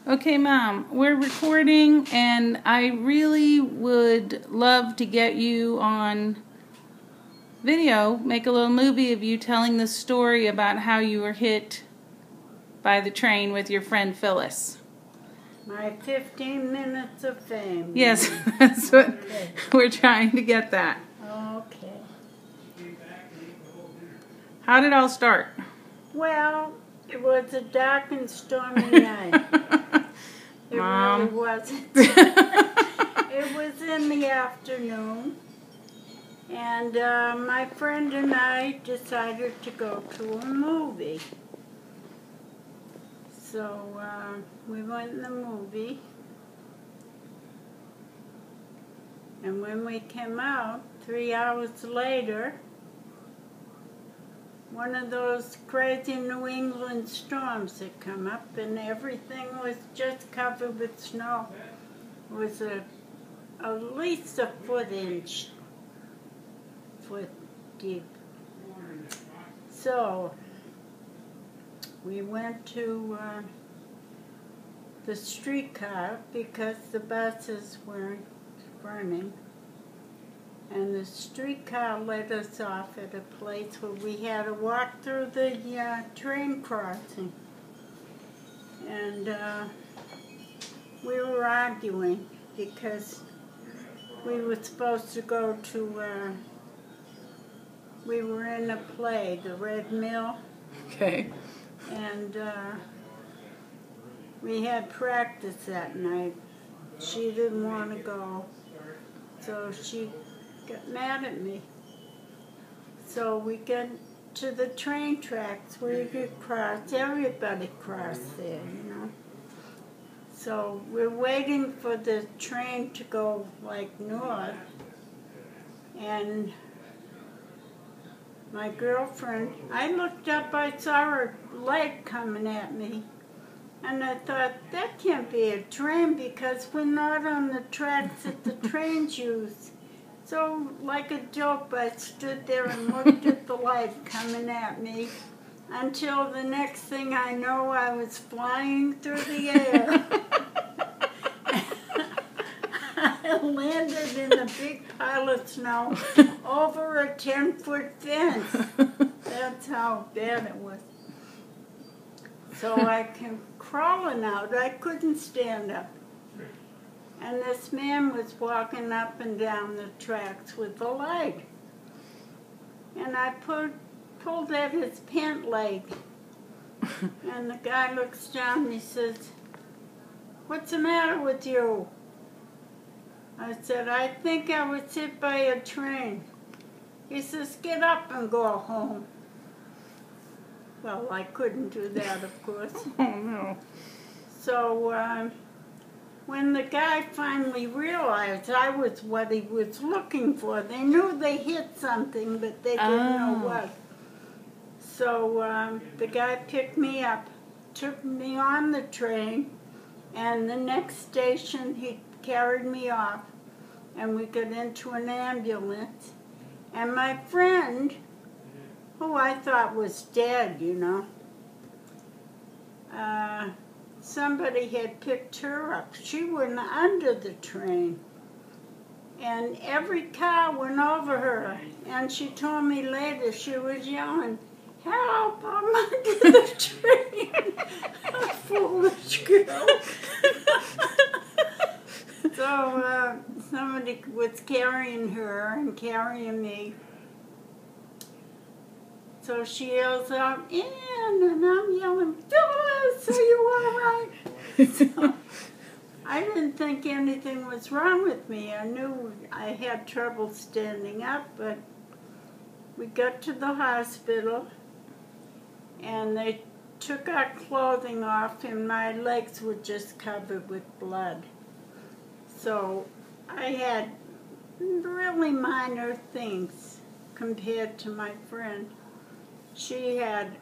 Okay, Mom, we're recording, and I really would love to get you on video, make a little movie of you telling the story about how you were hit by the train with your friend Phyllis. My 15 minutes of fame. Yes, that's what Okay. we're trying to get that. Okay. How did it all start? Well, it was a dark and stormy night. It Mom. really wasn't. It was in the afternoon, and my friend and I decided to go to a movie. So we went in the movie, and when we came out, 3 hours later, one of those crazy New England storms had come up, and everything was just covered with snow. It was at least a foot deep. So we went to the streetcar because the buses weren't running. And the streetcar let us off at a place where we had to walk through the train crossing. And we were arguing because we were supposed to go to, we were in a play, The Red Mill. Okay. And we had practice that night. She didn't want to go, so she got mad at me. So we got to the train tracks where you could cross. Everybody crossed there, you know. So we're waiting for the train to go like north, and my girlfriend, I looked up, I saw her leg coming at me, and I thought, that can't be a train because we're not on the tracks that the trains use. So, like a joke, I stood there and looked at the light coming at me until the next thing I know, I was flying through the air. I landed in a big pile of snow over a 10-foot fence. That's how bad it was. So I came crawling out. I couldn't stand up. And this man was walking up and down the tracks with a light. And I pulled at his pant leg. And the guy looks down and he says, "What's the matter with you?" I said, "I think I was hit by a train." He says, "Get up and go home." Well, I couldn't do that, of course. Oh, no. So when the guy finally realized I was what he was looking for, they knew they hit something, but they didn't know what. So the guy picked me up, took me on the train, and the next station he carried me off, and we got into an ambulance. And my friend, who I thought was dead, you know, somebody had picked her up. She went under the train, and every car went over her. And she told me later she was yelling, "Help, I'm under the train." A foolish girl. So somebody was carrying her and carrying me. So she yells out, "Ann," and I'm yelling, "Phyllis, are you all right?" So I didn't think anything was wrong with me. I knew I had trouble standing up, but we got to the hospital, and they took our clothing off, and my legs were just covered with blood. So I had really minor things compared to my friend. She had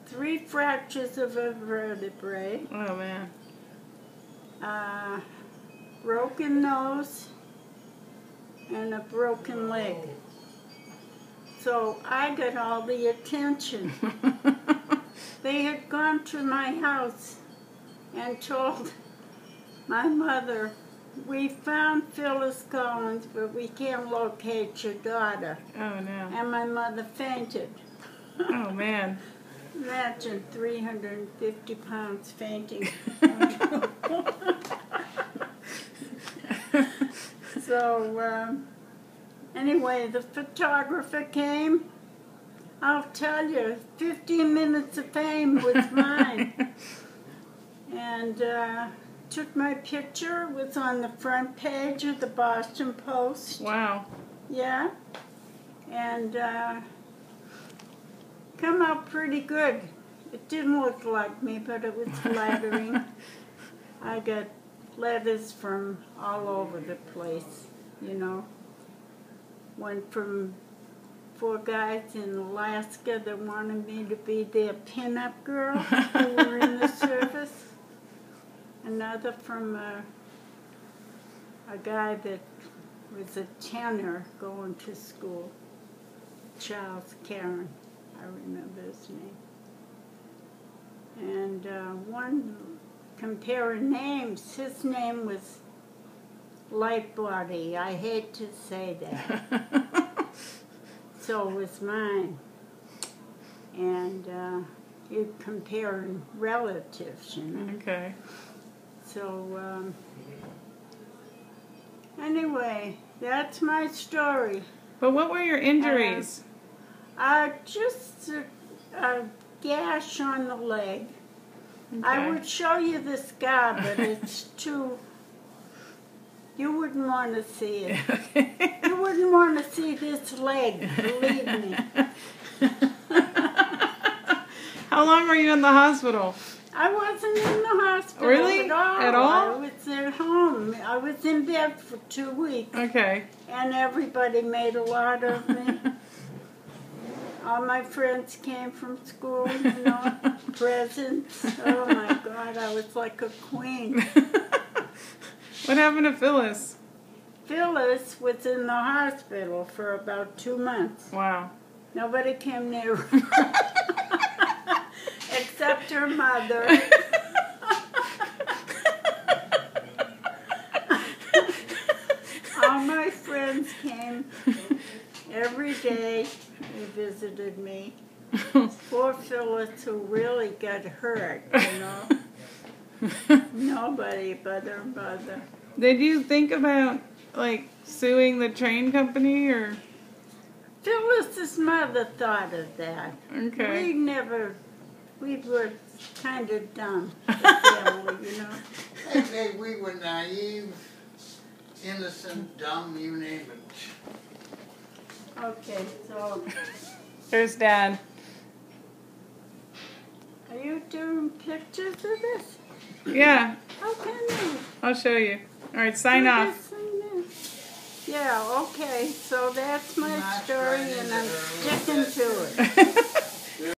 3 fractures of her vertebrae, Oh, man. broken nose, and a broken leg. So I got all the attention. They had gone to my house and told my mother, "We found Phyllis Collins, but we can't locate your daughter." Oh, no. And my mother fainted. Oh, man. Imagine 350 pounds fainting. So, anyway, the photographer came. I'll tell you, 15 minutes of fame was mine. And took my picture. It was on the front page of the Boston Post. Wow. Yeah. And come out pretty good. It didn't look like me, but it was flattering. I got letters from all over the place, you know. Went from 4 guys in Alaska that wanted me to be their pinup girl who were in the service. Another from a guy that was a tenor going to school, Charles Caron, I remember his name. And one comparing names, his name was Lightbody. I hate to say that. So was mine. And you're comparing relatives, you know. Okay. So, anyway, that's my story. But what were your injuries? Just a gash on the leg. Okay. I would show you the scar, but it's too... You wouldn't want to see it. Okay. You wouldn't want to see this leg, believe me. How long were you in the hospital? I wasn't in the hospital Really? at all. At all? I was at home. I was in bed for 2 weeks. Okay. And everybody made a lot of me. All my friends came from school, you know, presents. Oh my God, I was like a queen. What happened to Phyllis? Phyllis was in the hospital for about 2 months. Wow. Nobody came near her. Except her mother. All my friends came every day. They visited me. Poor Phyllis, who really got hurt, you know. Nobody but her mother. Did you think about, like, suing the train company, or? Phyllis's mother thought of that. Okay. We were kind of dumb, the family, you know. Hey, we were naive, innocent, dumb, you name it. Okay, so There's Dad. are you doing pictures of this? Yeah, How can you? I'll show you. All right, sign do off. this and this? Yeah, okay, so that's my Nice story right and into I'm her sticking little to it.